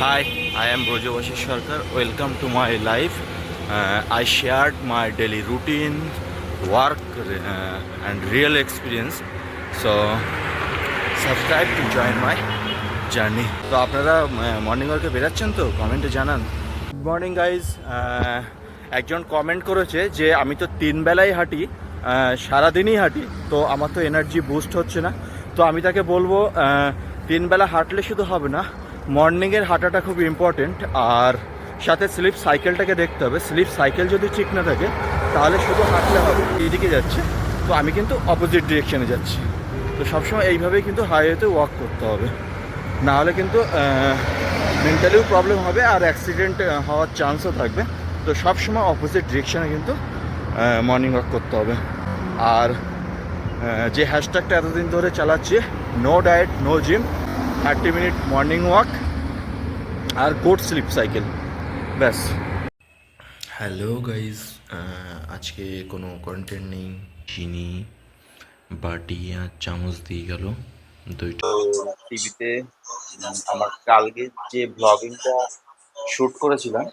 Hi, I am Brojavashi Sarkar. Welcome to my life. I shared my daily routine, work, and real experience. So, subscribe to join my journey. তো আপনারা morning ওয়ার্কে বেরাচ্ছেন তো কমেন্টে জানান। Good morning guys. একজন comment করেছে যে আমি তো 3 বেলাই হাঁটি, সারাদিনই হাঁটি, তো আমার তো এনার্জি বুস্ট হচ্ছে না। তো আমি তাকে বলবো 3 বেলা হাঁটলে শুধু হবে না, মর্নিংয়ের হাঁটাটা খুব ইম্পর্টেন্ট। আর সাথে স্লিপ সাইকেলটাকে দেখতে হবে। স্লিপ সাইকেল যদি ঠিক না থাকে তাহলে শুধু হাঁটলে হবে। এইদিকে যাচ্ছে, তো আমি কিন্তু অপোজিট ডিরেকশানে যাচ্ছি। তো সবসময় এইভাবেই কিন্তু হাইওয়েতে ওয়াক করতে হবে, না হলে কিন্তু মেন্টালিও প্রবলেম হবে আর অ্যাক্সিডেন্ট হওয়ার চান্সও থাকবে। তো সবসময় অপোজিট ডিরেকশানে কিন্তু মর্নিং ওয়াক করতে হবে। আর যে হ্যাশট্যাগটা এতদিন ধরে চালাচ্ছি, no diet no gym, 30 minute morning walk আর গুড স্লিপ সাইকেল, ব্যাস। হ্যালো গাইজ, আজকে কোনো কন্টেন্ট নেই। চিনি বাটি আর চামচ দিয়ে গেল দুইটা। টিভিতে আমার কালকে যে ব্লগিংটা শ্যুট করেছিলাম,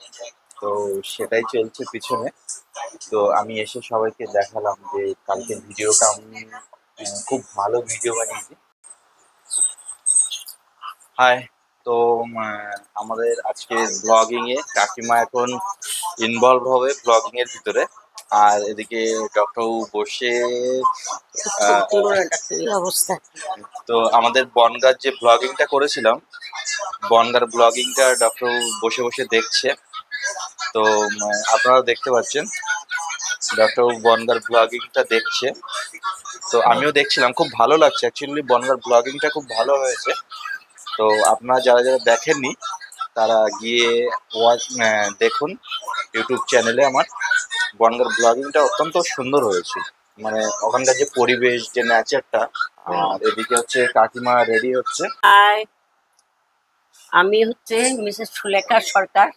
তো সেটাই চলছে পিছনে। তো আমি এসে সবাইকে দেখালাম যে কালকে ভিডিওটা আমি খুব ভালো ভিডিও বানিয়েছি। হাই। তো আমাদের আজকে ব্লগিং এ কাকিমা এখন ইনভলভ হবে ব্লগিং এর ভিতরে। আর এদিকে ডক্টর বসে অবস্থা। তো আমাদের বনগাঁর যে ব্লগিংটা করেছিলাম, বনগাঁর ব্লগিংটা ডক্টর বসে বসে দেখছে। তো আপনারা দেখতে পাচ্ছেন ডক্টর বনগাঁর ব্লগিংটা দেখছে। তো আমিও দেখছিলাম, খুব ভালো লাগছে। অ্যাকচুয়ালি বনগাঁর ব্লগিংটা খুব ভালো হয়েছে। তো আপনারা যারা যারা দেখেননি তারা গিয়ে দেখুন ইউটিউব চ্যানেলে আমার। বনগাঁর ব্লগিংটা অত্যন্ত সুন্দর হয়েছে, মানে ওখানকার যে পরিবেশ, যে নেচারটা। আর এদিকে হচ্ছে কাকিমা রেডি হচ্ছে। হাই, আমি হচ্ছে মিসেস সুলেখা সরকার।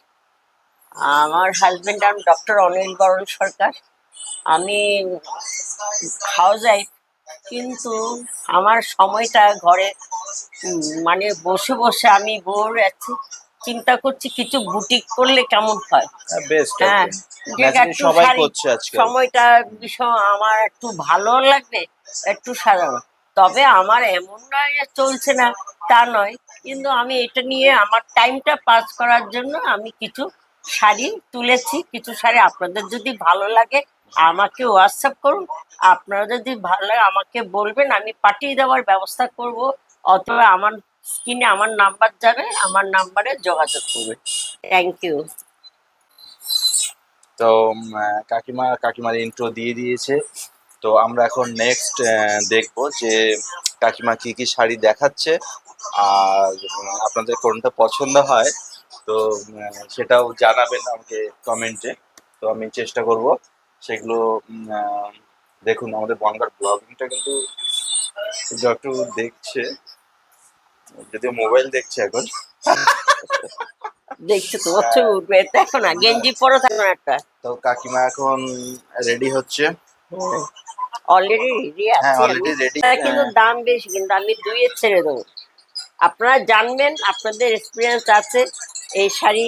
আমার হাজবেন্ড নাম ডক্টর অনিল বরণ সরকার। আমি হাউস ওয়াইফ, কিন্তু আমার সময়টা ঘরে মানে বসে বসে আমি বোর আছি। চিন্তা করছি কিছু বুটিক করলে কেমন হয়। বেস্ট, হ্যাঁ, যে ন্যাচারালি একটু সবাই শাড়ি করছে আজকাল। সময়টা বিষয় আমার একটু ভালো লাগবে, একটু সাজানো। তবে আমার এমন নয় যে চলছে না, তা নয়, কিন্তু আমি এটা নিয়ে আমার টাইমটা পাস করার জন্য আমি কিছু শাড়ি তুলেছি। কিছু শাড়ি আপনাদের যদি ভালো লাগে আমাকে হোয়াটসঅ্যাপ করুন। আপনারা যদি ভালো লাগে আমাকে বলবেন, আমি পাঠিয়ে দেওয়ার ব্যবস্থা করব। অথবা আমার স্ক্রিনে আমার নাম্বার যাবে, আমার নাম্বারে যোগাযোগ করবেন। Thank you. তো কাকিমার ইন্ট্রো দিয়ে দিয়েছে। তো আমরা এখন নেক্সট দেখবো যে কাকিমা কি কি শাড়ি দেখাচ্ছে। আর আপনাদের কোনটা পছন্দ হয় তো সেটাও জানাবেন আমাকে কমেন্টে। তো আমি চেষ্টা করব সেগুলো দেখুন। আমাদের বনগাঁর ব্লগিংটা কিন্তু একটু দেখছে, যদিও মোবাইল দেখছে এখন। দেখছো তো, হচ্ছে উঠবে, দেখো না গেঞ্জি পরে থাকো না একটা। তো কাকিমা এখন রেডি হচ্ছে। অলরেডি রেডি হ্যাঁ, আছি আমি। Already ready. এটা কিন্তু দাম বেশি, কিন্তু আমি দুইয়ে ছেড়ে দেবো। আপনারা জানবেন, আপনাদের এক্সপিরিয়েন্স আছে এই শাড়ি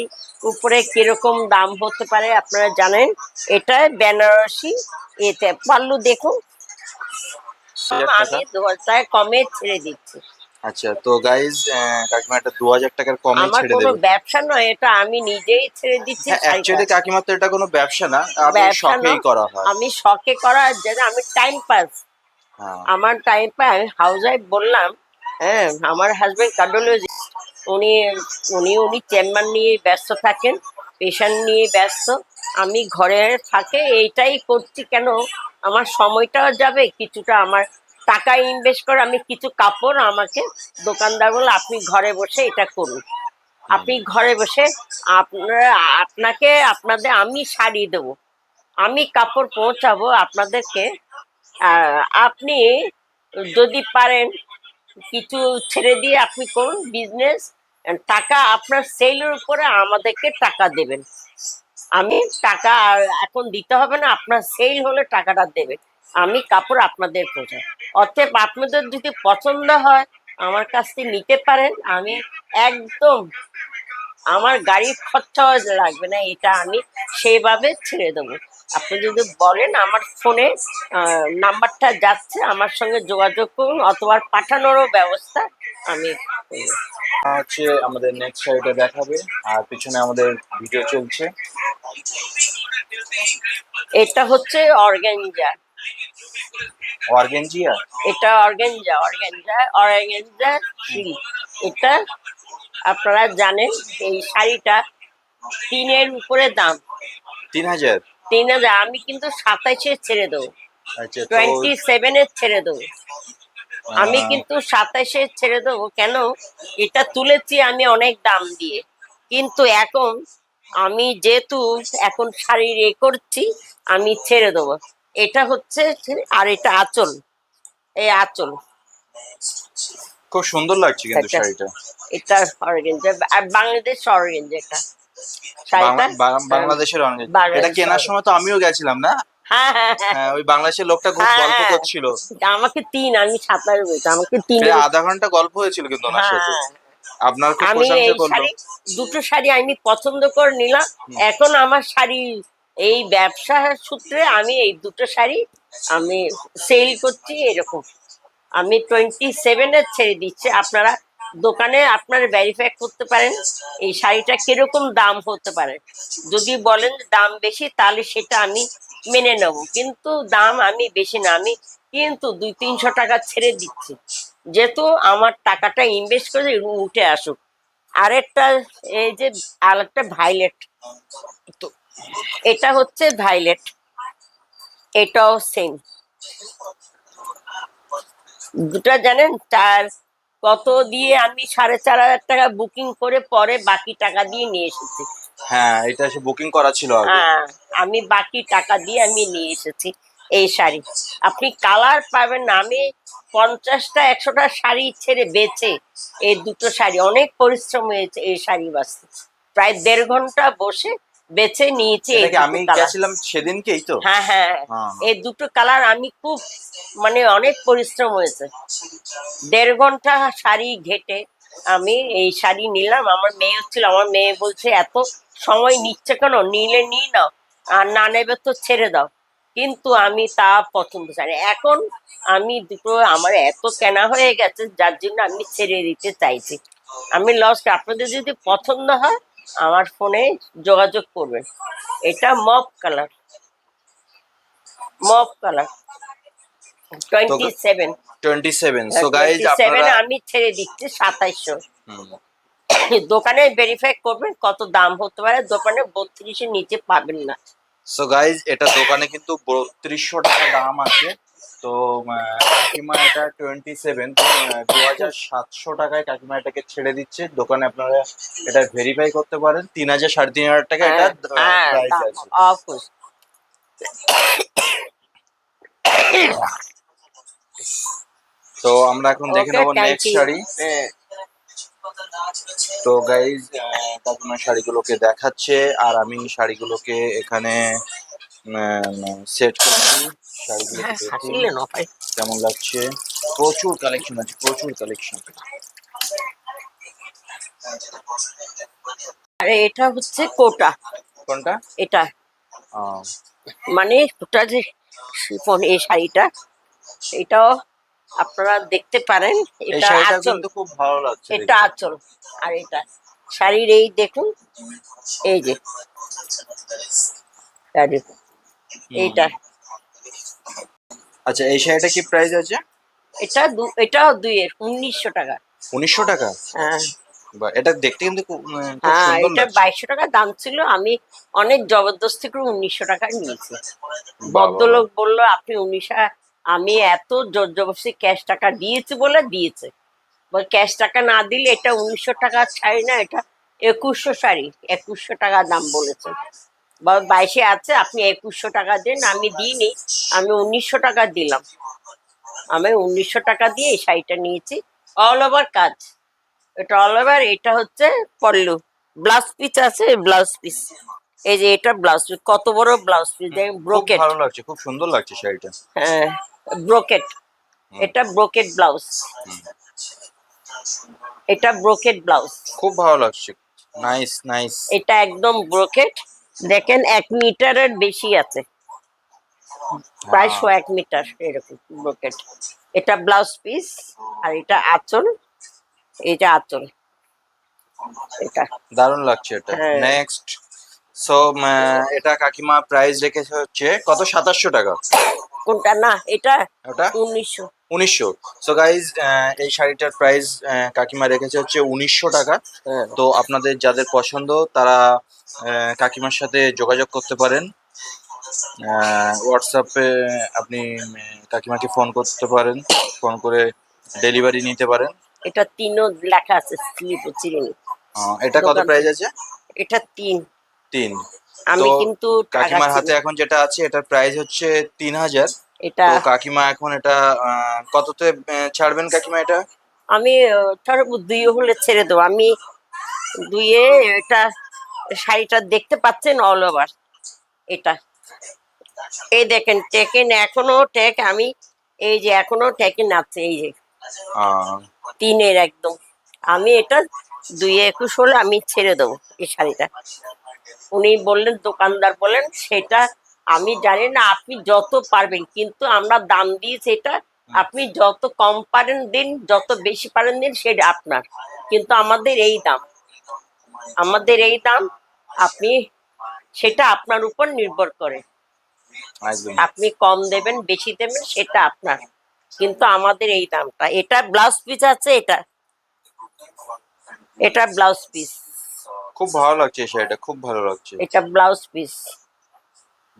উপরে কিরকম দাম হতে পারে, আপনারা জানেন। এটা বেনারসি, এতে পাল্লু দেখুন। আমি 2,000 টাকা কমে ছেড়ে দিচ্ছি। আচ্ছা, তো গাইজ কাকিমা একটা 2,000 টাকার কমে আমার ছেড়ে কোনো দেবে। ব্যবসা নয়, এটা আমি নিজেই ছেড়ে দিচ্ছি হ্যাঁ, শাড়িটা। অ্যাকচুয়ালি কাকিমার তো এটা কোনো ব্যবসা না, আপনার ব্যবসা শখেই নয়, করা হয়। আমি শখে করার জন্য, আমি টাইম পাস। হ্যাঁ। আমার টাইম পাস হাউস ওয়াইফ বললাম। হ্যাঁ, আমার হাজবেন্ড কার্ডিওলজিস্ট। উনি উনি উনি চেম্বার নিয়ে ব্যস্ত থাকেন, পেশেন্ট নিয়ে ব্যস্ত। আমি ঘরে থাকে এইটাই করছি। কেন, আমার সময়টাও যাবে, কিছুটা আমার টাকা ইনভেস্ট করে আমি কিছু কাপড়, আমাকে দোকানদার বলে আপনি ঘরে বসে এটা করুন। আপনি ঘরে বসে আপনারা আপনাদের আমি শাড়ি দেবো, আমি কাপড় পৌঁছাবো আপনাদেরকে। আপনি যদি পারেন কিছু ছেড়ে দিয়ে আপনি করুন বিজনেস। টাকা আপনার সেলের উপরে আমাদেরকে টাকা দেবেন। আমি টাকা এখন দিতে হবে না, আপনার সেল হলে টাকাটা দেবেন। আমি কাপড় আপনাদের পৌঁছাই। অতএব আপনাদের যদি পছন্দ হয় আমার কাছ থেকে নিতে পারেন। আমি একদম আমার গাড়ির খরচাও লাগবে না, এটা আমি সেইভাবে ছেড়ে দেবো। আপনি যদি বলেন আমার ফোনে নাম্বারটা যাচ্ছে, আমার সঙ্গে যোগাযোগ করুন, অথবা পাঠানোরও ব্যবস্থা আমি করবো। হচ্ছে আমাদের নেক্সট শাড়িটা দেখাবে, আর পিছনে আমাদের ভিডিও চলছে। এটা হচ্ছে অর্গানজা। অর্গেঞ্জিয়া। এটা অর্গানজা, অর্গানজা, অর্গানজা সিল্ক। এটা আপনারা জানেন এই শাড়িটা 3-এর উপরে দাম। 3000। 3,000, আমি কিন্তু 27-এ ছেড়ে দেবো, আচ্ছা, তো 27-এ ছেড়ে দেবো। আমি আহ, কিন্তু 27-এ ছেড়ে দেবো। কেন? এটা তুলেছি আমি অনেক দাম দিয়ে, কিন্তু এখন আমি যেহেতু এখন শাড়ি করছি, আমি ছেড়ে দেবো। এটা হচ্ছে, আর এটা আঁচল, এই আঁচল। খুব সুন্দর লাগছে কিন্তু এটা শাড়িটা। এটা অর্গেঞ্জা, আর বাংলাদেশ অর্গেঞ্জা এটা শাড়িটা। বাংলাদেশের অর্গেঞ্জা। এটা বাংলাদেশ কেনার সময় তো আমিও গেছিলাম না? হ্যাঁ হ্যাঁ হ্যাঁ হ্যাঁ, ওই বাংলাদেশের লোকটা খুব হ্যাঁ গল্প হ্যাঁ। করছিল। আমাকে আমি 27 বলছি, আমাকে 3। প্রায় আধা ঘন্টা গল্প হয়েছিল কিন্তু ওনার সাথে। হ্যাঁ, আপনার খুব আমি প্রশংসা এই করলো। শাড়ি, দুটো শাড়ি আমি পছন্দ করে নিলাম। হুম। এখন আমার শাড়ি, এই ব্যবসা সূত্রে আমি এই দুটো শাড়ি আমি সেল করছি এরকম। আমি 27-এ ছেড়ে দিচ্ছি। আপনারা দোকানে আপনারা ভেরিফাই করতে পারেন এই শাড়িটা কিরকম দাম হতে পারে। যদি বলেন দাম বেশি, তাহলে সেটা আমি মেনে নেব, কিন্তু দাম আমি বেশি না, আমি কিন্তু 200-300 টাকা ছেড়ে দিচ্ছি, যেহেতু আমার টাকাটা ইনভেস্ট করে উঠে আসুক। আরেকটা, এই যে আরেকটা ভাইলেট, তো এটা হচ্ছে ভাইলেট, এটাও সেম। দুটা জানেন চার কত দিয়ে? আমি 4,500 টাকা বুকিং করে পরে বাকি টাকা দিয়ে নিয়ে এসেছি। হ্যাঁ, এটা সে বুকিং করা ছিল আগে। হ্যাঁ, আমি বাকি টাকা দিয়ে আমি নিয়ে এসেছি এই শাড়ি। আপনি কালার পাবেন না। আমি 50টা 100টা শাড়ি ছেড়ে বেচে এই দুটো শাড়ি, অনেক পরিশ্রম হয়েছে এই শাড়ি বাঁচতে। প্রায় 1.5 ঘন্টা বসে বেছে নিয়েছি এটা এই কি দুটো আমি কালার। গেছিলাম সেদিনকেই তো? হ্যাঁ হ্যাঁ, হ্যাঁ। এই দুটো কালার আমি খুব, মানে অনেক পরিশ্রম হয়েছে। 1.5 ঘন্টা শাড়ি ঘেটে আমি এই শাড়ি নিলাম। আমার মেয়ে হচ্ছিল, আমার মেয়ে বলছে এত সময় নিচ্ছে কেন, নিলে নিয়ে নাও, আর না নেবে তো ছেড়ে দাও। কিন্তু আমি তা পছন্দ চাই না। এখন আমি দুটো আমার এত কেনা হয়ে গেছে, যার জন্য আমি ছেড়ে দিতে চাইছি। আমি লস, আপনাদের যদি পছন্দ হয় আমার ফোনে যোগাযোগ করবেন। এটা মপ কালার, মপ কালার, তো 27। 27। সো গাইজ 27-এ আপনারা আমি ছেড়ে দিচ্ছি 2700। হুম। দোকানে ভেরিফাই করবেন কত দাম হতে পারে, দোকানে 32-এর নিচে পাবেন না। সো গাইজ এটা দোকানে কিন্তু 3200 টাকা দাম আছে। তো কাকিমা এটা 27, তো 2700 টাকায় কাকিমা এটাকে ছেড়ে দিচ্ছে দোকানে। আপনারা এটা ভেরিফাই করতে পারেন। 3000 3,500 টাকা এটা হ্যাঁ হ্যাঁ, প্রাইস দাম আছে। অফকোর্স। তো আমরা এখন দেখে ওকে, নেবো থ্যাংক নেক্সট ইউ। শাড়ি। তো গাইজ কাকিমা শাড়িগুলোকে দেখাচ্ছে, আর আমি শাড়িগুলোকে এখানে সেট করছি। শাড়িগুলোকে হ্যাঁ, দেখুন হাসিলে না ভাই। কেমন লাগছে। প্রচুর কালেকশন আছে, প্রচুর কালেকশন। আরে এটা হচ্ছে কোটা। কোনটা? এটা আহ, মানে কোটা যে শিফন এই শাড়িটা, এটাও আপনারা দেখতে পারেন। এই এটা শাড়িটা আঁচল, কিন্তু খুব ভালো লাগছে এটা দেখতে। আঁচল। আর এটা শাড়ির, এই দেখুন, এই যে শাড়ি, হুম। এইটা, আচ্ছা, এই শাড়িটা কি প্রাইস আছে? এটাও 1900 টাকা। 1900 টাকা? হ্যাঁ বা এটা দেখতে কিন্তু খুব খুব হ্যাঁ, সুন্দর এটা লাগছে। 2200 টাকা দাম ছিল, আমি অনেক জবরদস্তি করে 1900 টাকায় নিয়েছি। বাহ বাহ বাহ। ভদ্রলোক বললো আপনি 1900, আমি এত জোর জবরদস্তি ক্যাশ টাকা দিয়েছি বলে দিয়েছে। ক্যাশ টাকা না দিলে এটা 1900 টাকার শাড়ি না, এটা 2100 শাড়ি, 2100 টাকা দাম বলেছে। বা 22-এ আছে, আপনি 2100 টাকা দেন। আমি দিইনি, আমি 1900 টাকা দিলাম। আমি 1900 টাকা দিয়ে এই শাড়িটা নিয়েছি। অল ওভার কাজ, এটা অল ওভার। এটা হচ্ছে পল্লু, ব্লাউজ পিস আছে, ব্লাউজ পিস, এই যে এটা ব্লাউজ পিস, কত বড় ব্লাউজ পিস, দেখেন, খুব ব্রোকেট। ভালো লাগছে, খুব সুন্দর লাগছে শাড়িটা। হ্যাঁ, ব্রোকেট, হুম, এটা ব্রোকেট ব্লাউজ, হুম। এটা ব্রোকেট ব্লাউজ। খুব ভালো লাগছে। Nice nice. এটা একদম ব্রোকেট, দেখেন 1 মিটারের বেশি আছে, প্রায় 1 মিটার এরকম ব্রোকেট। এটা ব্লাউজ পিস, আর এটা আঁচল, এটা আঁচল, এটা। দারুণ লাগছে এটা। হ্যাঁ, নেক্সট। সো এটা কাকিমা প্রাইস রেখেছে হচ্ছে কত, 2700 টাকা। কোনটা? না, এটা ওটা 1900। 1900। সো গাইজ, এই শাড়িটার প্রাইস কাকিমা রেখেছে হচ্ছে 1900 টাকা। হ্যাঁ, তো আপনাদের যাদের পছন্দ তারা কাকিমার সাথে যোগাযোগ করতে পারেন। হোয়াটসঅ্যাপে আপনি কাকিমাকে ফোন করতে পারেন, ফোন করে ডেলিভারি নিতে পারেন। এটা তিনও লেখা আছে, স্লিপ চিনি এটা কত দোকান প্রাইস থেকে। আছে? এটা 3। 3। তো আমি কিন্তু কাকিমার ঠকাচ্ছি হাতে না। এখন যেটা আছে এটার প্রাইস হচ্ছে 3000। এটা তো কাকিমা এখন এটা কততে ছাড়বেন কাকিমা এটা? আমি ধরো 2 হলে ছেড়ে দেবো। আমি 2-এ এটা শাড়িটা দেখতে পাচ্ছেন অল ওভার। এটা এই দেখেন টেকেন, এখনো টেক, আমি এই যে এখনো টেকেন আছে, এই যে আহ, 3-এর একদম। আমি এটা 2-21 হলে আমি ছেড়ে দেবো এই শাড়িটা। উনি বললেন, দোকানদার বলেন, সেটা আমি জানি না, আপনি যত পারবেন, কিন্তু আমরা দাম দিয়েছি এটা। আপনি যত কম পারেন দিন, যত বেশি পারেন দিন, সেটা আপনার, কিন্তু আমাদের এই দাম, আমাদের এই দাম। আপনি সেটা আপনার উপর নির্ভর করে, একদম। আপনি কম দেবেন বেশি দেবেন সেটা আপনার, কিন্তু আমাদের এই দামটা। এটা ব্লাউজ পিস আছে, এটা এটা ব্লাউজ পিস, খুব ভালো লাগছে এই শাড়িটা, খুব ভালো লাগছে, এটা ব্লাউজ পিস।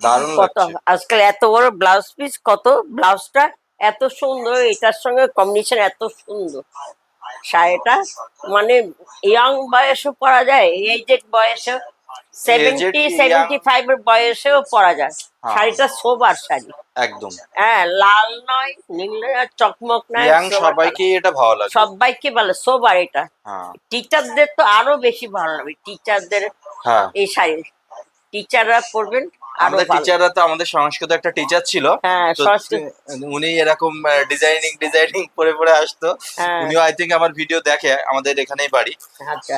দারুণ কত লাগছে। আজকাল এত বড় ব্লাউজ পিস, কত ব্লাউজটা এত সুন্দর, এটার সঙ্গে কম্বিনেশন এত সুন্দর। শাড়িটা মানে ইয়াং বয়সেও পরা যায়, এইজেড বয়সে, এজেড 70 কি ইয়াং? 75 এর বয়সেও পরা যায়। হ্যাঁ, শাড়িটা সোবার শাড়ি। একদম। হ্যাঁ, লাল নয়, নীল নয়, আর চকমক নয়, ইয়াং সোবার কালার। সবাইকেই এটা ভালো লাগবে। সবাইকে ভালো, সোবার এটা। হ্যাঁ টিচারদের তো আরো বেশি ভালো লাগবে, টিচারদের হ্যাঁ। এই শাড়ি, টিচাররা পরবেন আরো আমাদের ভালো। টিচাররা তো, আমাদের সংস্কৃত একটা টিচার ছিল, হ্যাঁ, তো সংস্কৃত। উনি এরকম ডিজাইনিং ডিজাইনিং পরে পরে আসতো। হ্যাঁ, উনিও আই থিঙ্ক আমার ভিডিও দেখে, আমাদের এখানেই বাড়ি। আচ্ছা।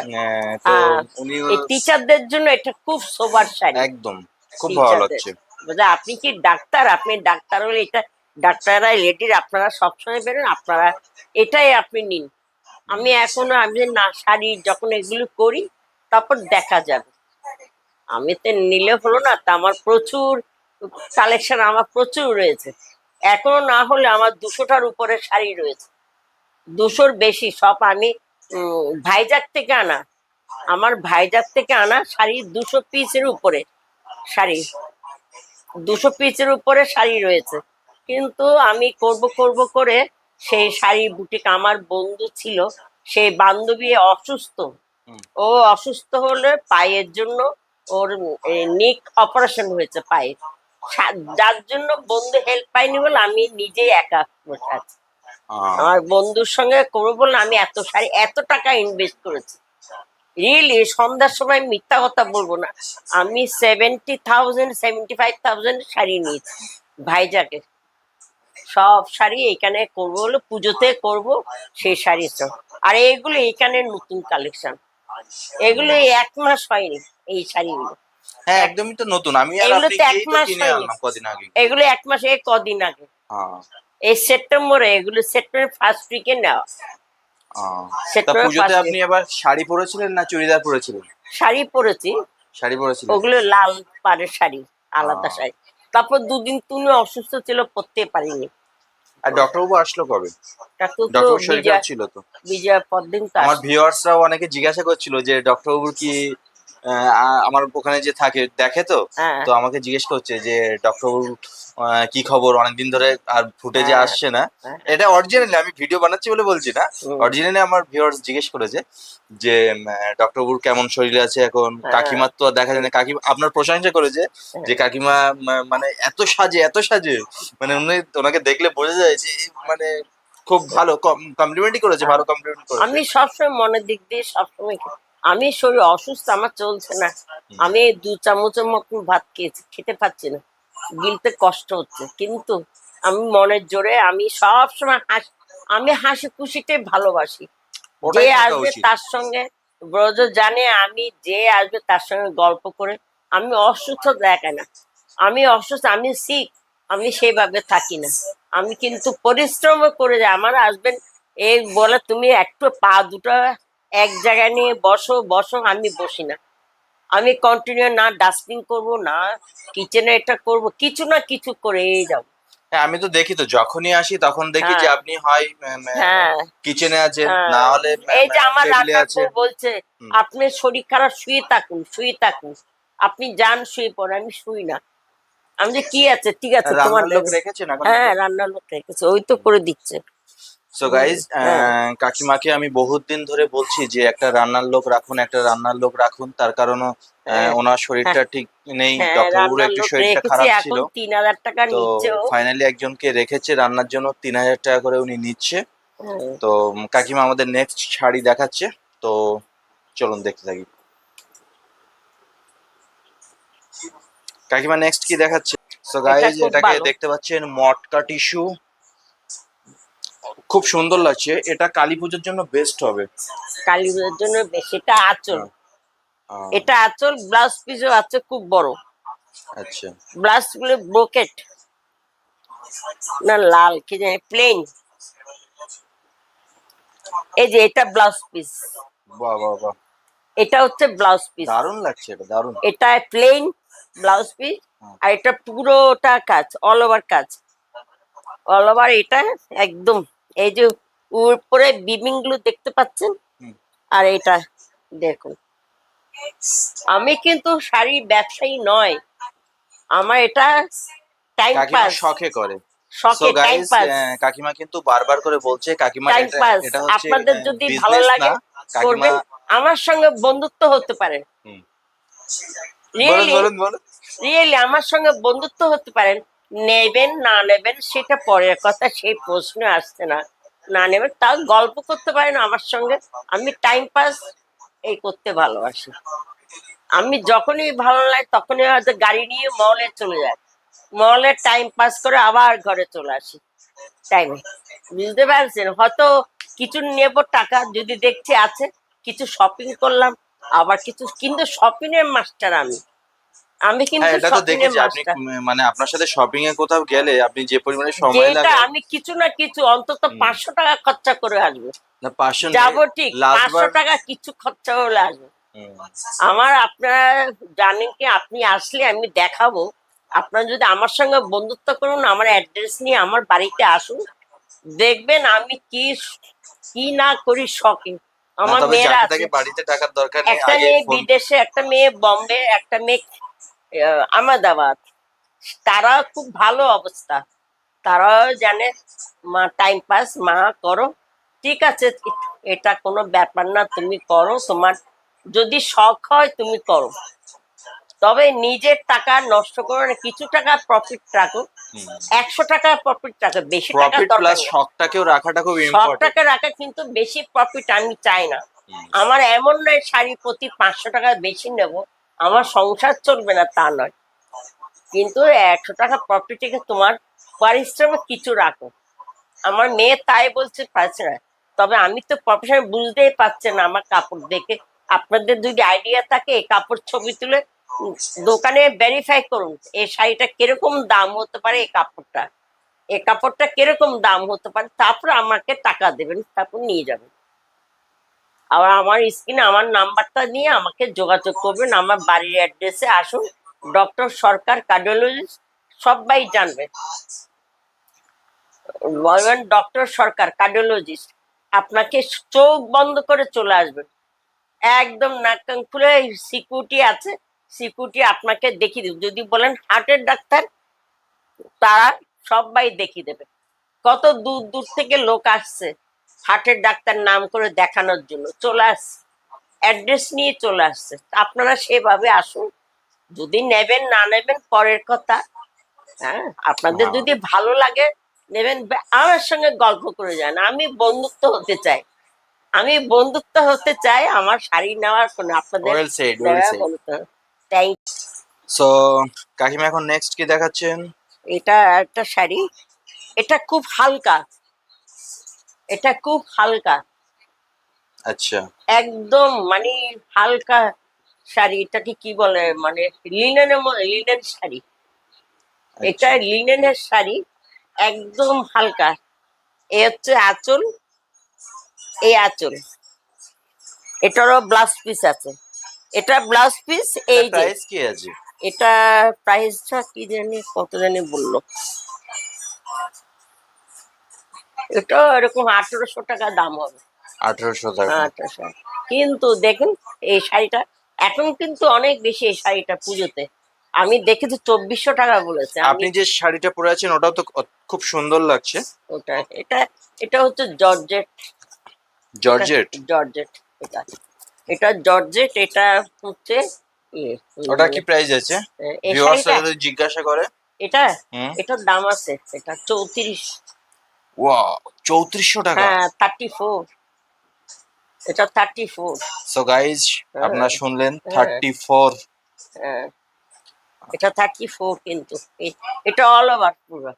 তো হ্যাঁ, উনিও এই টিচারদের জন্য এটা খুব সোবার শাড়ি। একদম খুব ভালো টিচারদের, লাগছে। বুঝলে, আপনি কি ডাক্তার, আপনি ডাক্তার হলে এটা, ডাক্তাররা লেডির, আপনারা সবসময় বেরোন, আপনারা এটাই আপনি নিন। আমি এখনো, আমি না শাড়ি যখন এগুলো করি, তারপর দেখা যাবে। আমি তো নিলে হলো না, তা আমার প্রচুর কালেকশন, আমার প্রচুর রয়েছে। এখনো না হলে আমার 200টার উপরে শাড়ি রয়েছে, 200-র বেশি। সব আমি ভাইজাগ থেকে আনা, আমার ভাইজাগ থেকে আনা শাড়ি, 200 পিসের উপরে শাড়ি, 200 পিসের উপরে শাড়ি রয়েছে। কিন্তু আমি করব করব করে সেই শাড়ি বুটিক, আমার বন্ধু ছিল, সেই বান্ধবী অসুস্থ। হুম। ও অসুস্থ হলে পায়ের জন্য, ওর নিক অপারেশন হয়েছে পায়ে, যার জন্য বন্ধু হেল্প পাইনি বলে আমি নিজেই একা বসে আছি। আমার বন্ধুর সঙ্গে করবো বলে আমি এত শাড়ি, এত টাকা ইনভেস্ট করেছি। রিয়েলি সন্ধ্যার সময় মিথ্যা কথা বলবো না, আমি 70,000 75,000 শাড়ি নিয়েছি ভাইজাকে। সব শাড়ি এখানে করবো, হলো পুজোতে করব সেই শাড়ি সব। আর এইগুলো এখানে নতুন কালেকশন, এগুলো এই 1 মাস হয়নি এই শাড়িগুলো। হ্যাঁ, এক- একদমই তো নতুন, আমি আর এগুলো আপনি তো এক গিয়েই তো মাস কিনে হয়নি, আনলাম কদিন আগে। এগুলো 1 মাস, এই কদিন আগে, হ্যাঁ। এই সেপ্টেম্বরে, এগুলো সেপ্টেম্বর ফার্স্ট উইকে নেওয়া, তা সেপ্টেম্বর পুজোতে ফার্স্ট আপনি উইক। আবার শাড়ি পরেছিলেন না চুড়িদার পরেছিলেন? শাড়ি পরেছি, শাড়ি পরেছিলেন। ওগুলো লাল পাড়ের শাড়ি, আলাদা আহ, শাড়ি। তারপর 2 দিন তুমি অসুস্থ ছিল, পরতে পারিনি। আর ডক্টরবাবু আসলো কবে? ডাক্তার তো ডক্টরবাবুর শরীর বিজয়, খারাপ ছিল তো। বিজয়ের পর দিন তো আমার আসে। ভিউয়ার্সরাও অনেকে জিজ্ঞাসা করছিল যে ডক্টরবাবুর কি আমার ওখানে যে থাকে দেখে, তো হ্যাঁ, তো আমাকে জিজ্ঞেস করছে যে ডক্টরবাবুর কি খবর, অনেকদিন ধরে আর ফুটেজে হ্যাঁ, আসছে না। হ্যাঁ, এটা অরিজিনালি, আমি ভিডিও বানাচ্ছি বলে বলছি না, হুম, অরিজিনালি আমার ভিউয়ার্স জিজ্ঞেস করেছে যে ডক্টরবাবুর কেমন শরীরে আছে এখন। হ্যাঁ, কাকিমার তো আর দেখা যায় না, কাকিমা আপনার প্রশংসা করেছে যে কাকিমা মানে এত সাজে এত সাজে, মানে ওনাকে দেখলে বোঝা যায় যে মানে খুব ভালো কমপ্লিমেন্টই করেছে, হ্যাঁ। ভালো কমপ্লিমেন্ট করেছে। আমি সবসময় মনের দিক দিয়ে সবসময় আমি শরীর অসুস্থ, আমার চলছে না। আমি এই 2 চামচের মতন ভাত খেয়েছি, খেতে পাচ্ছি না, গিলতে কষ্ট হচ্ছে, কিন্তু আমি মনের জোরে, আমি সবসময় আমি হাসি খুশিতে ভালোবাসি। যে ওটাই থাকা আসবে উচিত। তার সঙ্গে ব্রজ জানে আমি যে আসবে তার সঙ্গে গল্প করে। আমি অসুস্থ দেখায় না, আমি অসুস্থ, আমি সিক, আমি সেইভাবে থাকি না। আমি কিন্তু পরিশ্রমও করে যাই। আমার হাজবেন্ড এই বলে তুমি একটু পা দুটো এক জায়গায় নিয়ে বসো বসো, আমি বসি না। আমি কন্টিনিউ না ডাস্টিং করব, না কিচেনে এটা করব, কিছু না কিছু করেই যাব। হ্যাঁ, আমি তো দেখি তো যখনই আসি তখন দেখি যে হ্যাঁ, আপনি হয় হ্যাঁ, কিচেনে আছেন, হ্যাঁ। না হলে এই যে আমার টেবিলে রান্নার বউ আছেন। বলছে হুম। আপনি শরীর খারাপ, শুয়ে থাকুন শুয়ে থাকুন, আপনি যান শুয়ে পড়েন। আমি শুই না। আমি যে কি আছে, ঠিক আছে তোমার রান্নার লোক লোক। রেখেছেন এখন হ্যাঁ, নাকি? রান্নার লোক রেখেছে, ওই তো করে দিচ্ছে। সো গাইজ, হ্যাঁ, কাকিমাকে আমি বহুত দিন ধরে বলছি যে একটা রান্নার লোক রাখুন, একটা রান্নার লোক রাখুন। তার কারণ হ্যাঁ, ওনার হ্যাঁ, শরীরটা ঠিক নেই, হ্যাঁ, ডক্টরবাবুর রান্নার একটু লোক শরীরটা রেখেছি, খারাপ ছিল। এখন 3,000 টাকা তো নিচ্ছেও। ফাইনালি একজনকে রেখেছে রান্নার জন্য, 3,000 টাকা করে উনি নিচ্ছে। হ্যাঁ, তো কাকিমা আমাদের নেক্সট শাড়ি দেখাচ্ছে। তো চলুন দেখতে থাকি। কাকিমা নেক্সট কি দেখাচ্ছে? সো এটা গাইজ, খুব এটাকে ভালো। দেখতে পাচ্ছেন মটকা টিস্যু, খুব সুন্দর লাগছে। এটা কালী পুজোর জন্য বেস্ট হবে। কালী পুজোর জন্য বেশি। এটা আঁচল, হ্যাঁ, হ্যাঁ, এটা আঁচল, ব্লাউজ পিসও আছে খুব বড়। আচ্ছা। ব্লাউজ গুলো ব্রোকেট না লাল কি জানি প্লেন। এই যে এটা ব্লাউজ পিস, বাহ বাহ বাহ, এটা হচ্ছে ব্লাউজ পিস। দারুণ লাগছে, এটা দারুণ। এটা প্লেন ব্লাউজ পিস, হুম, আর এটা পুরোটা কাজ, অল ওভার কাজ, অল ওভার। এটা একদম এই যে উপরে বিবিং গুলো দেখতে পাচ্ছেন, হুম। আর এটা দেখুন। আমি কিন্তু শাড়ি ব্যবসায়ী নয়, আমার এটা টাইম কাকিমা পাস, শখে করে। সো শখে টাইম গাইস, পাস, কাকিমা কিন্তু বারবার করে বলছে কাকিমার টাইম এটা পাস। এটা হচ্ছে আপনাদের যদি ভালো বিজনেস না। লাগে কাকিমা। করবেন, আমার সঙ্গে বন্ধুত্ব হতে পারে। হুম, বলুন রিয়েলি, বলুন বলুন। রিয়েলি আমার সঙ্গে বন্ধুত্ব হতে পারেন। নেবেন না নেবেন সেটা পরের কথা, সেই প্রশ্ন আসছে না। না নেবেন তাও গল্প করতে পারেন আমার সঙ্গে। আমি টাইম পাস এই করতে ভালোবাসি। আমি যখনই ভালো লাগে তখনই হয়তো গাড়ি নিয়ে মলে চলে যাই, মলে টাইম পাস করে আবার ঘরে চলে আসি টাইমে। বুঝতে পারছেন? হয়তো কিছু নেব টাকা, যদি দেখছি আছে, কিছু শপিং করলাম, আবার কিছু, কিন্তু শপিং এর মাস্টার আমি। আমি হ্যাঁ, কিন্তু এটা তো শপিং এর দেখেছি আপনি মাস্টার। মানে আপনার সাথে শপিং এ কোথাও গেলে আপনি যে পরিমাণে সময় যেটা লাগান। আমি কিছু না কিছু অন্তত হুম, 500 টাকা খরচা করে আসবো। না, 500 নেই। যাবো ঠিক, লাস্ট পাঁচশো বার। টাকা কিছু খরচা হলে আসবো। হুম, আমার, আপনারা জানেন কি, আপনি আসলে আমি দেখাবো। আপনারা যদি আমার সঙ্গে বন্ধুত্ব করুন, আমার অ্যাড্রেস নিয়ে আমার বাড়িতে আসুন, দেখবেন আমি কি কি না করি শখে। না, আমার তবে মেয়েরা যাকে আছে, তাকে বাড়িতে টাকার দরকার নেই, একটা আগে মেয়ে ফোন। বিদেশে, একটা মেয়ে বম্বে, একটা মেয়ে আহমেদাবাদ। তারা খুব ভালো অবস্থা, তারাও জানে মা টাইম পাস মা করো, ঠিক আছে, এটা কোনো ব্যাপার না, তুমি করো, তোমার যদি শখ হয় তুমি করো, তবে নিজের টাকা নষ্ট করো না, কিছু টাকা প্রফিট রাখো। 100 টাকা প্রফিট রাখো, বেশি টাকা প্রফিট দরকার প্লাস নেই। শখটাকেও রাখাটা খুব ইম্পর্টেন্ট। শখটাকে রাখা, কিন্তু বেশি প্রফিট আমি চাই না। আমার এমন নয় শাড়ি প্রতি 500 টাকা বেশি নেব, আমার সংসার চলবে না তা নয়, কিন্তু 100 টাকা প্রফিট থেকে তোমার পারিশ্রমিক কিছু রাখো। আমার মেয়ে তাই বলছে পারছে না, তবে আমি তো প্রফেশন বুঝতেই পারছে না আমার কাপড় দেখে। আপনাদের যদি আইডিয়া থাকে, এই কাপড় ছবি তুলে উম, দোকানে ভেরিফাই করুন, এই শাড়িটা কিরকম দাম হতে পারে, এই কাপড়টা, এই কাপড়টা কিরকম দাম হতে পারে, তারপর আমাকে টাকা দেবেন, তারপর নিয়ে যাবেন। আবার আমার স্ক্রিনে আমার নাম্বারটা নিয়ে আমাকে যোগাযোগ করবেন, আমার বাড়ির অ্যাড্রেসে আসুন। ডক্টর সরকার কার্ডিওলজিস্ট, সবাই জানবে। বলবেন ডক্টর সরকার কার্ডিওলজিস্ট, আপনাকে চোখ বন্ধ করে চলে আসবেন, একদম নাক কান খুলে। সিকিউরিটি আছে, সিকিউরিটি আপনাকে দেখিয়ে দেবে। যদি বলেন হার্টের ডাক্তার, তারা সবাই দেখিয়ে দেবে। কত দূর দূর থেকে লোক আসছে হার্টের ডাক্তার নাম করে দেখানোর জন্য, চলে আসছে, অ্যাড্রেস নিয়ে চলে আসছে। আপনারা সেভাবে আসুন, যদি নেবেন না নেবেন পরের কথা। হ্যাঁ, আপনাদের হ্যাঁ, যদি ভালো লাগে নেবেন, আমার সঙ্গে গল্প করে যান। আমি বন্ধুত্ব হতে চাই, আমি বন্ধুত্ব হতে চাই, আমার শাড়ি নেওয়ার কোনো আপনাদের ওয়েল সেড, ওয়েল দেওয়া সেড। বন্ধুত্ব। থ্যাংক। সো কাকিমা এখন নেক্সট কি দেখাচ্ছেন? এটা একটা শাড়ি, এটা খুব হালকা, এটা খুব হালকা, আচ্ছা। একদম মানে হালকা শাড়ি, এটাকে কি বলে মানে লিনেন শাড়ি, এটা अच्छा লিনেনের শাড়ি, একদম হালকা। এ হচ্ছে আঁচল, এই আঁচল, এটারও ব্লাউজ পিস আছে, এটা ব্লাউজ পিস এটা এই যে। প্রাইস কি আছে? এটা প্রাইসটা কি জানি কত জানি বললো, এটা এরকম 1800 টাকা দাম হবে। 1800 টাকা। আচ্ছা আচ্ছা। কিন্তু দেখুন এই শাড়িটা এখন কিন্তু অনেক বেশি, এই শাড়িটা পুজোতে আমি দেখেছি 2400 টাকা বলেছে। আমি আপনি যে শাড়িটা পরে আছেন ওটাও তো খুব সুন্দর লাগছে। ওটা এটা এটা হচ্ছে জর্জেট, এটা জর্জেট। জর্জেট, এটা এটা জর্জেট, এটা হচ্ছে ইয়ে, ওটা মানে কি প্রাইস আছে? এই ভিউয়ার্সরা শাড়িটা, যদি জিজ্ঞাসা করে। এটা হুম। এটার দাম আছে, এটা 34। ওয়াও, 3400 টাকা। হ্যাঁ 34, এটা 34। সো গাইজ, হ্যাঁ আপনারা শুনলেন হ্যাঁ 34। হ্যাঁ, এটা 34 কিন্তু এটা অল ওভার পুরো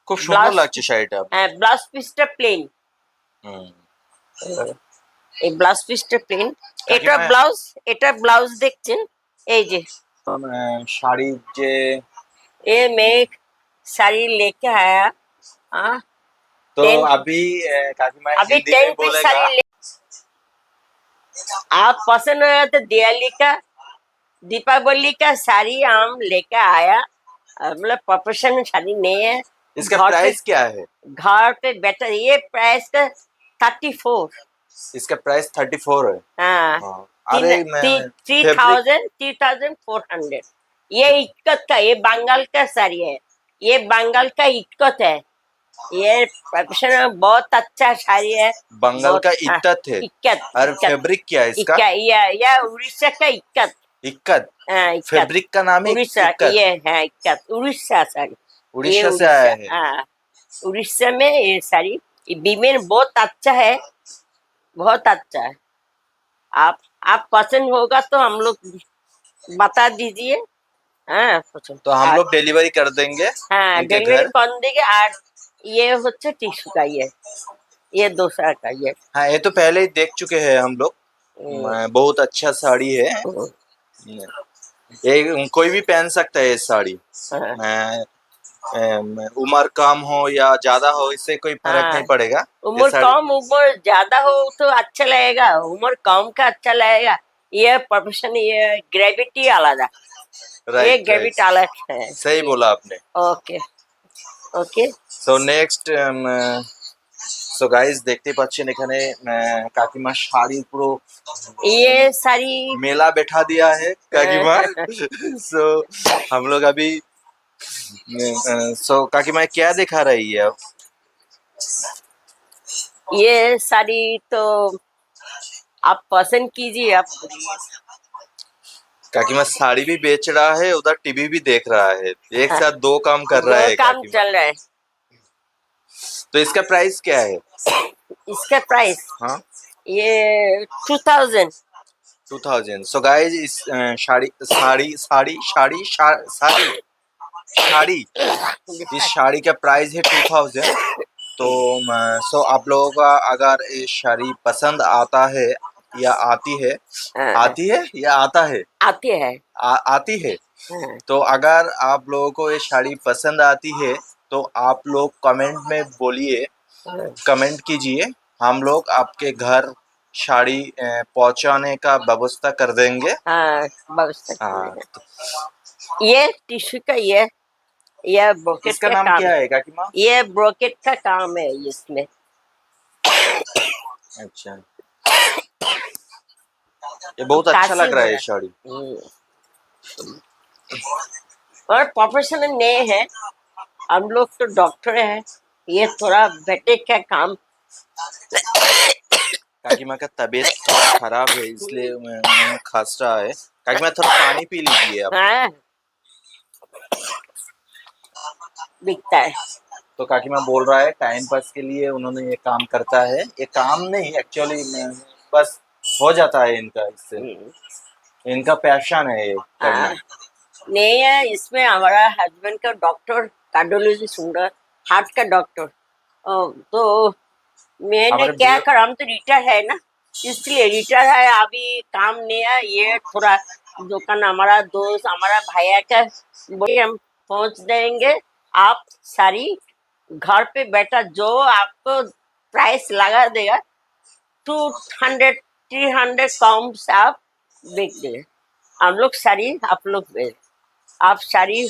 খুব সুন্দর ব্লাউজ। লাগছে শাড়িটা। হ্যাঁ ব্লাউজ পিসটা প্লেন, হুম। এই ব্লাউজ পিসটা প্লেন। এটা কাকিমা, ব্লাউজ, এটা ব্লাউজ দেখছেন এই যে। শাড়ির যে ये मैं साड़ी लेके आया, हाँ तो 10, अभी काकीमा अभी हिंदी 10 में पीस बोलेगा। साड़ी ले, आप पसंद हो तो दिवाली का, दीपावली का साड़ी हम लेके आया। मतलब प्रोफेशनल साड़ी नहीं है, इसका घर पे, प्राइस क्या है? घर पे बेटर, ये प्राइस का 34। इसका प्राइस 34 है। हाँ हाँ। तीन अरे मैं थ्री फैब्रिक। थाउजेंड 3400। ये इक्कत का, ये बंगाल का साड़ी है, ये बंगाल का इक्कत है, ये प्रोफेशनल बहुत अच्छा साड़ी है। बंगाल बहुत का हाँ, इक्कत है। इक्कत और इक्कत फैब्रिक क्या है इसका? इक्का ये उड़ीसा का इक्कत। इक्कत। हाँ इक्कत, फैब्रिक का नाम है उड़ीसा इक्कत। ये है इक्कत, उड़ीसा साड़ी, ये उड़ीसा से आया उड़ीसा, है। हाँ उड़ीसा में ये साड़ी, ये बीमेन बहुत अच्छा है, बहुत अच्छा है। आप पसंद होगा तो हम लोग बता दीजिए। हाँ पसंद तो हम लोग डिलीवरी कर देंगे हाँ इनके डिलीवरी घर। कर देंगे। और ये হচ্ছে টিস্যু का, ये दूसरा का ये। हाँ, ये तो पहले ही देख चुके हैं हम लोग। हम्म, बहुत अच्छा साड़ी है। हम्म, ये कोई भी पहन सकता है ये साड़ी। हाँ उम्र कम हो या ज्यादा हो, इससे कोई फर्क नहीं हाँ, पड़ेगा। ये उम्र साड़ी कम उम्र ज्यादा हो तो अच्छा लगेगा, उम्र कम का अच्छा लगेगा। ये प्रोफेशन, ये ग्रेविटी आलादा, ये राइट राइट, ग्रेविटी अलग है सही ये। बोला आपने। Okay okay. So next, so guys দেখতে পাচ্ছেন এখানে কাকিমা শাড়ি পুরো ये सारी मेला बैठा दिया है काकीमा। सो हम लोग अभी, सो काकीमा क्या दिखा रही है अब? ये साड़ी तो आप पसंद कीजिए, आप बोलिए। काकीमा साड़ी भी बेच रहा है, उधर टीवी भी देख रहा है, एक हाँ, साथ दो काम कर रहा दो है काम काकीमा। चल रहा है। तो इसका प्राइस क्या है? इसका प्राइस हाँ, ये 2000। 2000। सो गाइस इस साड़ी साड़ी साड़ी साड़ी शा- साड़ी साड़ी इस साड़ी का प्राइस है 2000। तो सो आप लोगों का अगर ये साड़ी पसंद आता है या आती है, हाँ, आती है या आता है, आते हैं। आती है, हाँ, तो अगर आप लोगों को ये साड़ी पसंद आती है तो आप लोग कमेंट में बोलिए, हाँ, कमेंट कीजिए। हम लोग आपके घर साड़ी पहुंचाने का व्यवस्था कर देंगे। हाँ, व्यवस्था हाँ, करेंगे। ये टिश्यू का ये ब्रोकेट इसका का नाम काम, क्या है काकीमा? ये ब्रोकेट का काम है इसमें। अच्छा, ये बहुत अच्छा काशी लग रहा हो है ये रहा साड़ी। है। और प्रोफेशनल नहीं है, हम लोग तो डॉक्टर हैं, ये थोड़ा बेटे का काम। काकीमा का तबीयत थोड़ा खराब है इसलिए मैं खांस रहा है। काकीमा थोड़ा पानी पी लीजिए आप। हाँ बिकता है। तो काकीमा बोल रहा है टाइम पास के लिए उन्होंने ये काम करता है, ये काम नहीं एक्चुअली, बस हो जाता है इनका, इससे इनका पैशन है ये करना। हाँ, नहीं है इसमें हमारा हस्बैंड का डॉक्टर कार्डियोलॉजी सुन, हार्ट का डॉक्टर। तो मैंने हमारे क्या करा, हम तो रिटायर है ना, इसलिए रिटायर है, अभी काम नहीं है, ये थोड़ा दुकान हमारा दोस्त हमारा भैया का बोले हम पहुंच देंगे। आप सारी घर पे बैठा जो आपको प्राइस लगा देगा 200 300 कम से आप बेच देंगे। हम लोग सारी आप लोग आप सारी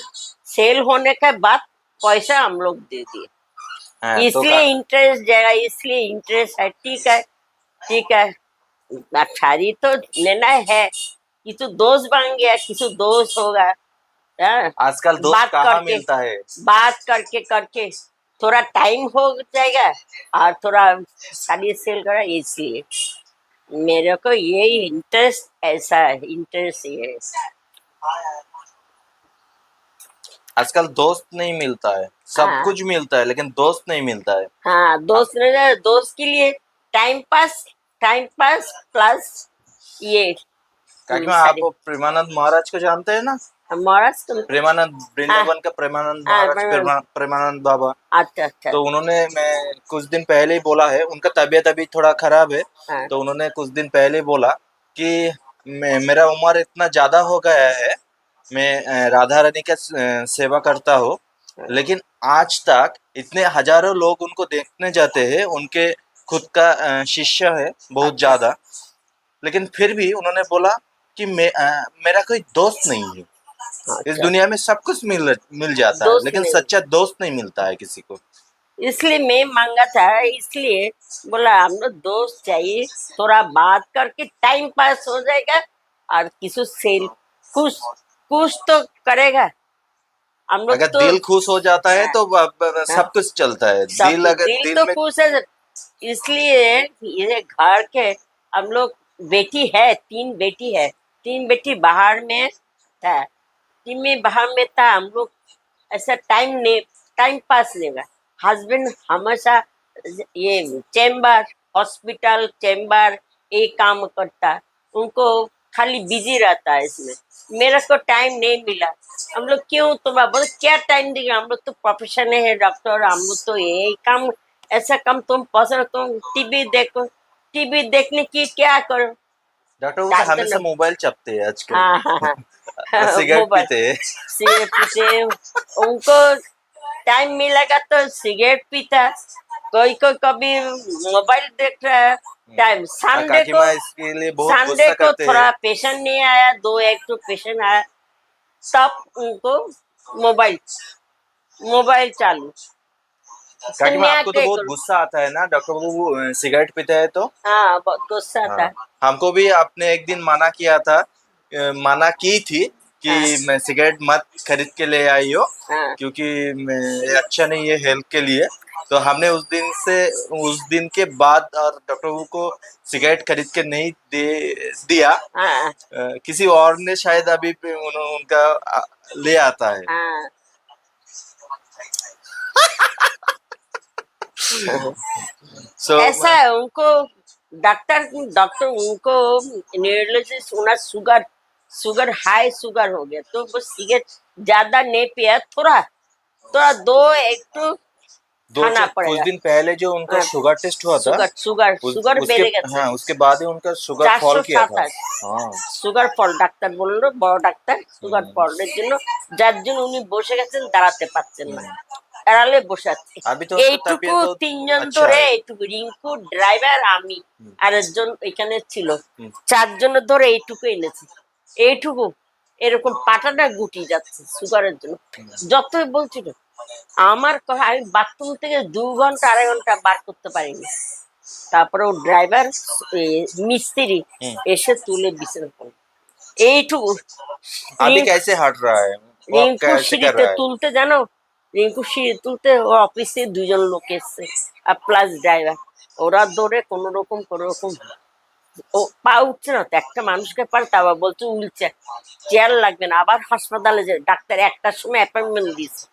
सेल होने के बाद पैसा हम लोग दे दिए। हाँ, तो इसलिए इंटरेस्ट जाएगा, इसलिए इंटरेस्ट है। ठीक है, ठीक है। साड़ी तो लेना है, किसी दोस्त बन गया, किसी दोस्त होगा। हाँ, आजकल दोस्त बात कहाँ करके मिलता है। बात करके करके थोड़ा टाइम हो जाएगा और थोड़ा साड़ी सेल करा, इसलिए मेरे को ये इंटरेस्ट ऐसा है, इंटरेस्ट ये है। आजकल दोस्त नहीं मिलता है, सब हाँ कुछ मिलता है लेकिन दोस्त नहीं मिलता है। हाँ, दोस्त ने दोस्त के लिए टाइम पास प्लस ये क्योंकि आप सारी प्रेमानंद महाराज को जानते हैं ना। महाराज तुम। प्रेमानंद हाँ वृंदावन का प्रेमानंद हाँ, महाराज, प्रेमानंद बाबा। अच्छा अच्छा। तो उन्होंने, मैं कुछ दिन पहले ही बोला है, उनका तबीयत अभी थोड़ा खराब है। हाँ तो उन्होंने कुछ दिन पहले बोला कि मेरा उम्र इतना ज्यादा हो गया है, मैं राधा रानी का सेवा करता हूँ, हाँ लेकिन आज तक इतने हजारों लोग उनको देखने जाते हैं, उनके खुद का शिष्य है बहुत अच्छा ज्यादा, लेकिन फिर भी उन्होंने बोला कि मेरा कोई दोस्त नहीं है। इस अच्छा। दुनिया में सब कुछ मिल जाता है, दोस्त लेकिन नहीं, सच्चा दोस्त नहीं मिलता है किसी को। इसलिए मैं मांगा था, इसलिए बोला हम लोग दोस्त चाहिए, थोड़ा बात करके टाइम पास हो जाएगा और किसी सेल कुछ कुछ तो करेगा। हम लोग अगर तो दिल खुश हो जाता है तो हाँ, सब कुछ चलता है। सब दिल, अगर दिल दिल तो में, खुश है। इसलिए ये घर के हम लोग बेटी है, 3 बेटी है, 3 बेटी बाहर में था, 3 में बाहर में था। हम लोग ऐसा टाइम पास लेगा। हस्बैंड हमेशा ये चेम्बर हॉस्पिटल चेम्बर ये काम करता, उनको खाली बिजी रहता है इसमें। मेरे को टाइम नहीं मिला। हम लोग क्यों, तुम बोले क्या टाइम देंगे, हम लोग तो प्रोफेशन है डॉक्टर, हम लोग तो यही काम, ऐसा काम तुम पसंद, तुम टीवी देखो, टीवी देखने की क्या करो। डॉक्टर वो तो डाल दो हमेशा ना। मोबाइल चपते हैं आजकल। हाँ हाँ और हाँ सिगरेट मोबाइल पीते हैं। सिगरेट पीते, उनको टाइम मिलेगा तो सिगरेट पीता, कोई कभी मोबाइल देख रहा है। टाइम और संडे को, काकीमा इसके लिए बहुत गुस्सा करते हैं। थोड़ा पेशेंट नहीं आया, दो एक तो पेशेंट आया, तब उनको मोबाइल मोबाइल चालू। काकीमा दुनिया आपको तो के बहुत करो। गुस्सा आता है ना डॉक्टर बाबू सिगरेट पीते हैं तो। हाँ बहुत गुस्सा हाँ, था। हमको भी आपने एक दिन मना किया था, मना की थी कि हाँ मैं सिगरेट मत खरीद के ले आई हो, हाँ क्योंकि ये अच्छा नहीं है हेल्थ के लिए। तो हमने उस दिन के बाद और डॉक्टर बाबू को सिगरेट खरीद के नहीं दिया। हाँ किसी और ने शायद अभी पे उनका ले आता है। हाँ सो ऐसा है उनको। डॉक्टर डॉक्टर उनको न्यूरोलॉजिस्ट होना, शुगर शुगर हाई शुगर हो गया, तो वो सिगरेट ज्यादा नहीं पिया, थोड़ा थोड़ा दो एक तो खाना कुछ पड़ेगा। दिन पहले जो उनका हाँ, शुगर टेस्ट हुआ था, शुगर उसके, बेड़े गए। हाँ, उसके बाद ही उनका शुगर फॉल किया था। 427 हाँ। সুগার ফল, ডাক্তার বললো বড় ডাক্তার সুগার हम्म, ফলের জন্য, যার জন্য উনি বসে গেছেন, দাঁড়াতে পারছেন না, এড়ালে বসে আছে। अभी तो उनका এইটুকু तबीयत बहुत 3 জন अच्छा ধরে, है। এইটুকু রিঙ্কু ড্রাইভার আমি हम्म, আর একজন এখানে ছিল, हम्म, 4 জনের ধরে এইটুকু এনেছি। এইটুকু এরকম পাটাটা গুটি যাচ্ছে সুগারের জন্য। যতই বলছিল আমার কথা, আমি বাথরুম থেকে 2 ঘন্টা 2.5 ঘন্টা বার করতে পারিনি। তারপরে ও ড্রাইভার মিস্ত্রি हम्म। এসে তুলে বিছানা করলো। এইটুকু अभी রিঙ্কু कैसे हट रहा है, वो आप রিঙ্কু कैसे कर সিঁড়িতে रहा है। তুলতে জানো, রিঙ্কু সিঁড়ি তুলতে ও অফিসে 2 জন লোক এসছে আর প্লাস ড্রাইভার, ওরা দৌড়ে কোনো রকম ও পা উঠছে না তো, একটা মানুষকে পারে, তা আবার বলছে উইলচেয়ার, চেয়ার লাগবে না, আবার হাসপাতালে যে ডাক্তার 1টার সময় অ্যাপয়েন্টমেন্ট দিয়েছে।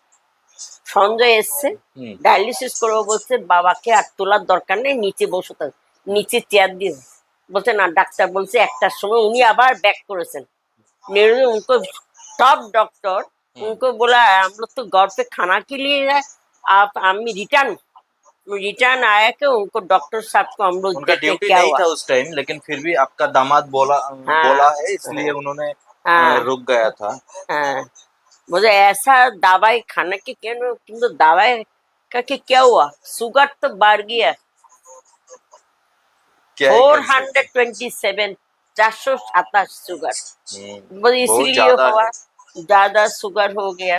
সঞ্জয় এসছে हम्म, ডায়ালিসিস করবো বলছে, বাবাকে আর তোলার দরকার নেই, নিচে বসে থাক, নিচে চেয়ার দিয়ে বলছে না, ডাক্তার বলছে 1টার সময়, উনি আবার ব্যাক করেছেন। नेहरू उनको टॉप डॉक्टर, हम्म, उनको बोला हम लोग तो घर पे खाना के लिए है, आप आमी रिटर्न रिटर्न आया कि उनको डॉक्टर साहब को हम लोग उनका देखे ड्यूटी क्या नहीं हुआ। था उस टाइम, लेकिन फिर भी आपका दामाद बोला हाँ बोला है, इसलिए उन्होंने हाँ रुक गया था। हाँ, मुझे ऐसा दवाई खाने की क्या किंतु दवाई का कि क्या हुआ, शुगर तो बढ़ गया क्या ही फोर कर सकते हंड्रेड ट्वेंटी सेवन 427 शुगर। हैं। बस बहुत इसलिए ज्यादा हुआ, है। ज्यादा शुगर हो गया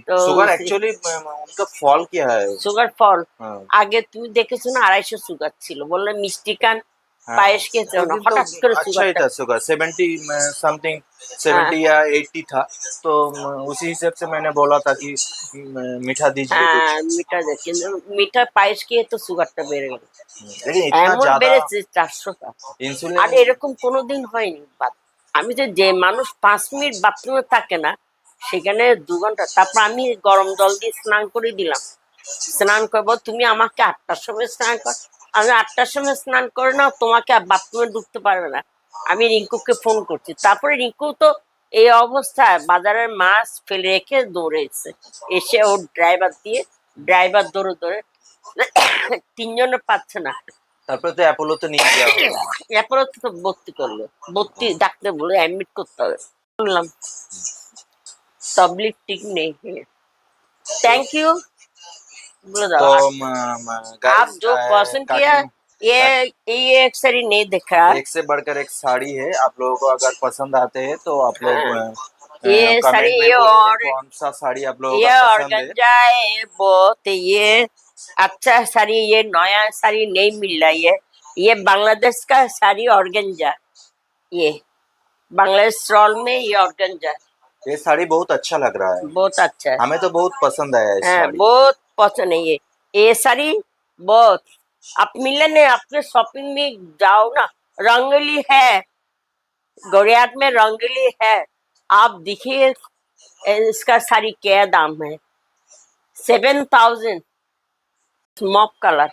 तो शुगर एक्चुअली उनका फॉल क्या है? সুগার ফল। हाँ আগে তুমি দেখেছো না 250 সুগার ছিল, বললে মিষ্টি কান हाँ, পায়েস খেয়েছো तो না, दिन तो হঠাৎ করে अच्छा ही সুগারটা। था शुगर 70 समथिंग, হ্যাঁ 70 या 80 था। तो उसी हिसाब से मैंने बोला था कि मीठा दीजिए कुछ। হ্যাঁ মিঠা দেয়, কিন্তু মিঠা পায়েস খেয়ে তো সুগারটা বেড়ে গেল, लेकिन इतना এমন ज्यादा বেড়েছে 400টা। আর इंसुलिन। এরকম কোনোদিন হয়নি বাত। আমি যে মানুষ 5 মিনিট বাথরুমে থাকে না, সেখানে 2 ঘন্টা, তারপর আমি গরম জল দিয়ে স্নান করে দিলাম। স্নান করবো, তুমি আমাকে 8টার সময় স্নান কর, আমি 8টার সময় স্নান করে নাও, তোমাকে আর বাথরুমে ঢুকতে পারবে না। আমি রিঙ্কুকে ফোন করছি, তারপরে রিঙ্কু তো এই অবস্থায় বাজারের মাছ ফেলে রেখে দৌড়েছে, এসে ওর ড্রাইভার দৌড়ে দৌড়ে 3 জনে পাচ্ছে না, তারপরে তো অ্যাপোলোতে নিয়ে যাওয়া হলো। এরপরে তো ভর্তি করলো, ভর্তি ডাক্তার বলে অ্যাডমিট করতে হবে। বললাম तबलीग ठीक नहीं है, तो थैंक यू बोले तो दाओ। आप गाइस जो पसंद किया, ये एक सारी नहीं देखा। एक से बढ़कर एक साड़ी है। आप लोगों को अगर पसंद आते हैं तो आप लोग हाँ, ये साड़ी कमेंट में ये बोलिए और कौन सा साड़ी आप लोगों ये का पसंद है। ऑर्गेन्जा है बहुत, ये अच्छा साड़ी, ये नया साड़ी नहीं मिल रहा है, ये बांग्लादेश का साड़ी ऑर्गेन्जा, ये बांग्लादेश स्टॉल में ये ऑर्गेन्जा ये साड़ी बहुत अच्छा लग रहा है, बहुत अच्छा है। हमें तो बहुत पसंद आया इस हाँ साड़ी। बहुत पसंद है ये साड़ी बहुत। आप मिलन है, अपने शॉपिंग में जाओ ना, रंगोली है, गौरियाट में रंगोली है, आप देखिए इसका साड़ी क्या दाम है, 7,000 मॉप कलर,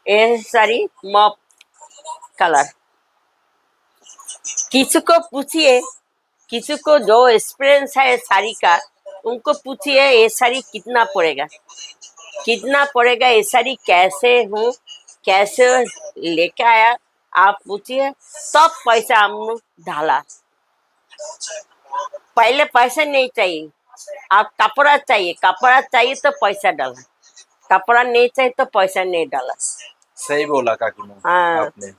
ये साड़ी मॉप कलर। किसी को पूछिए, किसी को जो एक्सपीरियंस है साड़ी का, उनको पूछिए ये साड़ी कितना पड़ेगा, कितना पड़ेगा, ये साड़ी कैसे हूँ, कैसे लेके आया, आप पूछिए, सब पैसा हमने ढाला। पहले पैसा नहीं चाहिए, आप कपड़ा चाहिए, कपड़ा चाहिए तो पैसा डाला, कपड़ा नहीं चाहिए तो पैसा नहीं डाला। सही बोला काकीमा हाँ, आपने।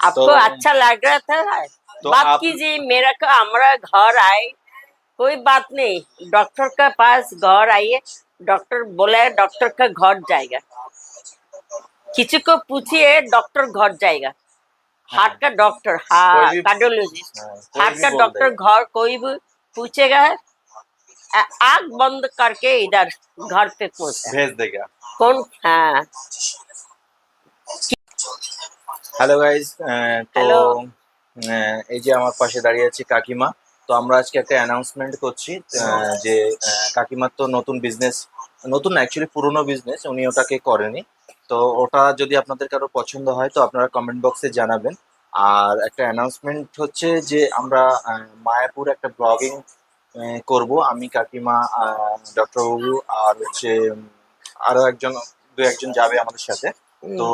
आपको तो अच्छा लग रहा था, तो बात आप कीजिए, मेरा का हमारा घर आए, कोई बात नहीं, डॉक्टर के पास घर आइए, डॉक्टर बोला डॉक्टर का घर जाएगा, किसी को पूछिए डॉक्टर घर जाएगा, हार्ट का डॉक्टर, कोई हाँ भी कार्डियोलॉजिस्ट, कोई हार्ट भी का बोल डॉक्टर देगा। घर कोई भी पूछेगा, आग बंद करके इधर घर पे पहुंचा भेज देगा। कौन। हाँ হ্যালো গাইজ, তো হ্যালো, এই যে আমার পাশে দাঁড়িয়ে আছে কাকিমা। তো আমরা আজকে একটা অ্যানাউন্সমেন্ট করছি যে কাকিমার তো নতুন বিজনেস, নতুন না অ্যাকচুয়ালি পুরনো বিজনেস, উনি ওটাকে করেনি। তো ওটা যদি আপনাদের কারো পছন্দ হয় তো আপনারা কমেন্ট বক্সে জানাবেন। আর একটা অ্যানাউন্সমেন্ট হচ্ছে যে আমরা মায়াপুর একটা ব্লগিং করব, আমি কাকিমা, ডক্টর বাবু, আর হচ্ছে আরো একজন, দু একজন যাবে আমাদের সাথে। তো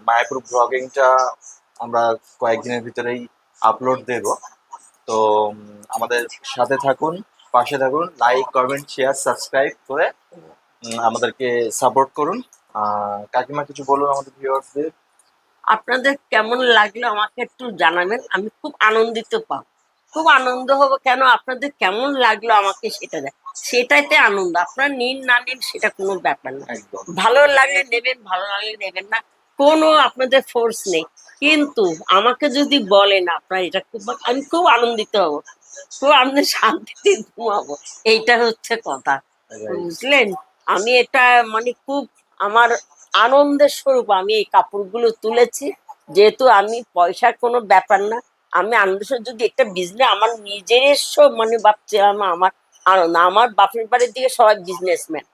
মায়াপুর ব্লগিংটা আমরা কয়েকদিনের ভিতরেই আপলোড দেব। তো আমাদের সাথে থাকুন, পাশে থাকুন, লাইক কমেন্ট শেয়ার সাবস্ক্রাইব করে আমাদেরকে সাপোর্ট করুন। কাকিমা কিছু বলুন আমাদের ভিউয়ার্সদের। আপনাদের কেমন লাগলো আমাকে একটু জানাবেন, আমি খুব আনন্দিত পাব, খুব আনন্দ হবো, কেন আপনাদের কেমন লাগলো আমাকে সেটা দেয়, সেটাতে আনন্দ, আপনারা নিন না নিন সেটা কোনো ব্যাপার না, একদম ভালো লাগলে নেবেন, ভালো লাগলে নেবেন না, কোনো আপনাদের ফোর্স নেই, কিন্তু আমাকে যদি বলেন আপনারা এটা খুব আমি খুব আনন্দিত হব, খুব আমাদের শান্তিতে ঘুমাবো, এইটা হচ্ছে কথা, বুঝলেন। আমি এটা মানে খুব আমার আনন্দের স্বরূপ আমি এই কাপড়গুলো তুলেছি, যেহেতু আমি পয়সার কোনো ব্যাপার না, আমি আনন্দের স্বরূপ যদি একটা বিজনেস আমার নিজস্ব মানে ভাবছি, আমার আনন্দ, আমার বাপের বাড়ির দিকে সবাই বিজনেসম্যান,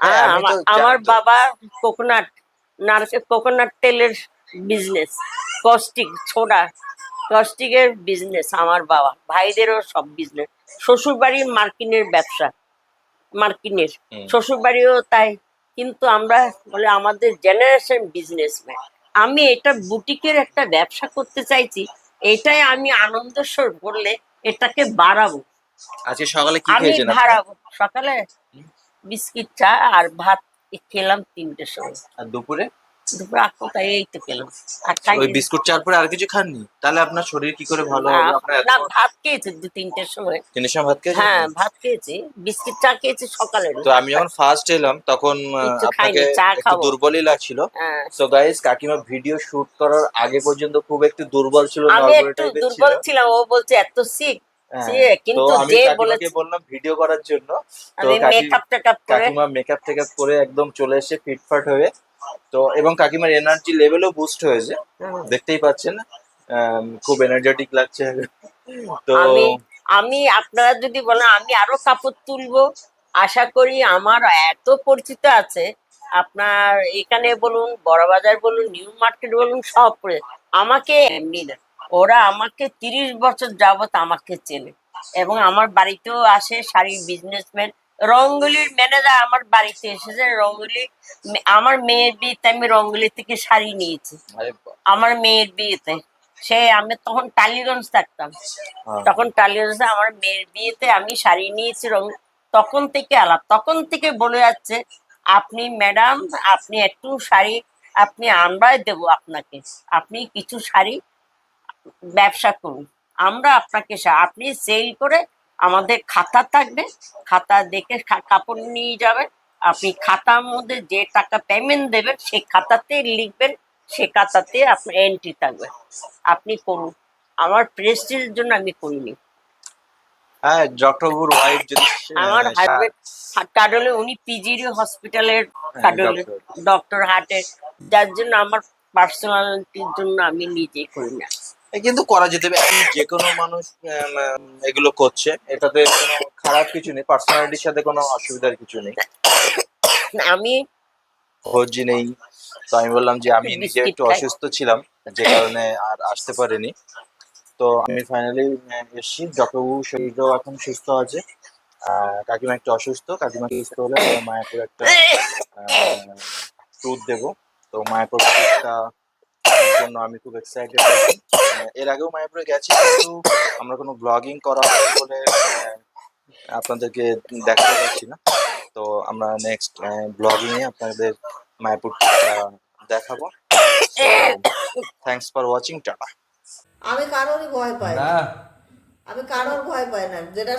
হ্যাঁ আমি তো আমার জানি তো। বাবা কোকোনাট কোকোনাট তেলের বিজনেস, কস্টিক ছোড়া কস্টিকের বিজনেস, আমার বাবা ভাইদেরও সব বিজনেস, শ্বশুর বাড়ির মার্কিনের ব্যবসা, মার্কিনের হুম। শ্বশুর বাড়িও তাই, কিন্তু আমরা বলে আমাদের জেনারেশন বিজনেসম্যান। আমি এটা বুটিকের একটা ব্যবসা করতে চাইছি, এটাই আমি আনন্দস্বর বললে এটাকে বাড়াবো। আজকে সকালে কি আমি খেয়েছেন আপনি? বাড়াবো সকালে বিস্কিট চা আর ভাত খেলাম 3টের সময়। আর দুপুরে? দুপুরে কোথায় এই তো খেলাম, আর ওই খাইনি। বিস্কুট চার পরে আর কিছু খাননি? তাহলে আপনার শরীর কি করে ভালো না হবে? আপনার এত না, ভাত খেয়েছি 2-3টের সময়। 3 সময় ভাত খেয়েছেন? হ্যাঁ ভাত খেয়েছি, বিস্কিট চা খেয়েছি সকালে। তো আমি যখন ফার্স্ট এলাম তখন কিচ্ছু আপনাকে খাইনি, চা একটু খাবো। দুর্বলই লাগছিল। হ্যাঁ, সো গাইস, কাকিমা ভিডিও শুট করার আগে পর্যন্ত খুব একটু দুর্বল ছিল, আমি নরবরে একটু টাইপের ছিল। দুর্বল ছিলাম, ও বলছে এত সিক। হ্যাঁ, তো কিন্তু আমি যে কাকিমাকে বলেছে বললাম ভিডিও করার জন্য। তো আমি মেকআপ টেকআপ করে। কাকিমা মেকআপ টেকআপ করে একদম চলে এসে ফিটফাট হয়ে। তো এবং কাকিমার এনার্জি লেভেলও বুস্ট হয়েছে, হুম, দেখতেই পাচ্ছেন। খুব এনার্জেটিক লাগছে। তো আমি আমি আপনারা যদি বলেন আমি আরো কাপড় তুলবো, আশা করি আমার এত পরিচিত আছে। আপনার এখানে বলুন, বড়বাজার বলুন, নিউ মার্কেট বলুন, সব আমাকে এমনি না, ওরা আমাকে 30 বছর যাবত আমাকে চেনে। এবং আমার বাড়িতেও আসে শাড়ির বিজনেসম্যান, রঙ্গলির ম্যানেজার আমার বাড়িতে এসেছে। রঙ্গলি আমার মেয়ের বিয়েতে আমি রঙ্গলি থেকে শাড়ি নিয়েছি, আরে বাহ, আমার মেয়ের বিয়েতে। আমি তখন টালিগঞ্জ থাকতাম, হ্যাঁ। তখন টালিগঞ্জে আমার মেয়ের বিয়েতে আমি শাড়ি নিয়েছি তখন থেকে আলাপ, তখন থেকে বলে যাচ্ছে আপনি ম্যাডাম, আপনি একটু শাড়ি আপনি আমরাই দেবো আপনাকে, আপনি কিছু শাড়ি ব্যবসা করুন, আমরা আপনাকে আপনি সেল করে আমাদের খাতা থাকবে, খাতা দেখে কাপড় নিয়ে যাবেন। আপনি খাতার মধ্যে যে টাকা পেমেন্ট দেবেন সেই খাতাতে লিখবেন, সে খাতাতে আপনার এন্ট্রি থাকবে, আপনি করুন। আমার প্রেস্টিজের জন্য আমি করিনি। হ্যাঁ, ডক্টর বাবুর ওয়াইফ যদি আমার হাজবেন্ড কাডলে, উনি পিজির হসপিটালের কাডলে ডক্টর। ডক্টর হার্টের, যার জন্য আমার পার্সোনালিটির জন্য আমি নিজেই করি না। কিন্তু করা যেতে পারে। এখন যে কোনো মানুষ এগুলো করছে, এটাতে কোনো খারাপ কিছু নেই, পার্সোনালিটির সাথে কোনো অসুবিধার কিছু নেই, আমি খোঁজ নেই। তো আমি বললাম যে আমি নিজে বিস্কিট একটু খাই। অসুস্থ ছিলাম, যে কারণে আর আসতে পারিনি। তো আমি ফাইনালি এসেছি, ডক্টরবাবু শরীরটাও এখন সুস্থ আছে। কাকিমা একটু অসুস্থ, কাকিমা সুস্থ হলে আমরা মায়াপুর একটা ট্যুর দেবো। তো মায়াপুর ট্যুরটা জন্য আমি খুব এক্সাইটেড আছি। এর আগেও মায়াপুরে গেছি, কিন্তু আমরা কোনো ব্লগিং করা হয়নি বলে আপনাদেরকে দেখাতে পারছি না। তো আমরা নেক্সট ব্লগিং এ আপনাদের মায়াপুর ট্যুরটা দেখাবো। So thanks for watching, tata. আমি কারোরই ভয় পাই না, না আমি কারোর ভয় পাই না, যেটা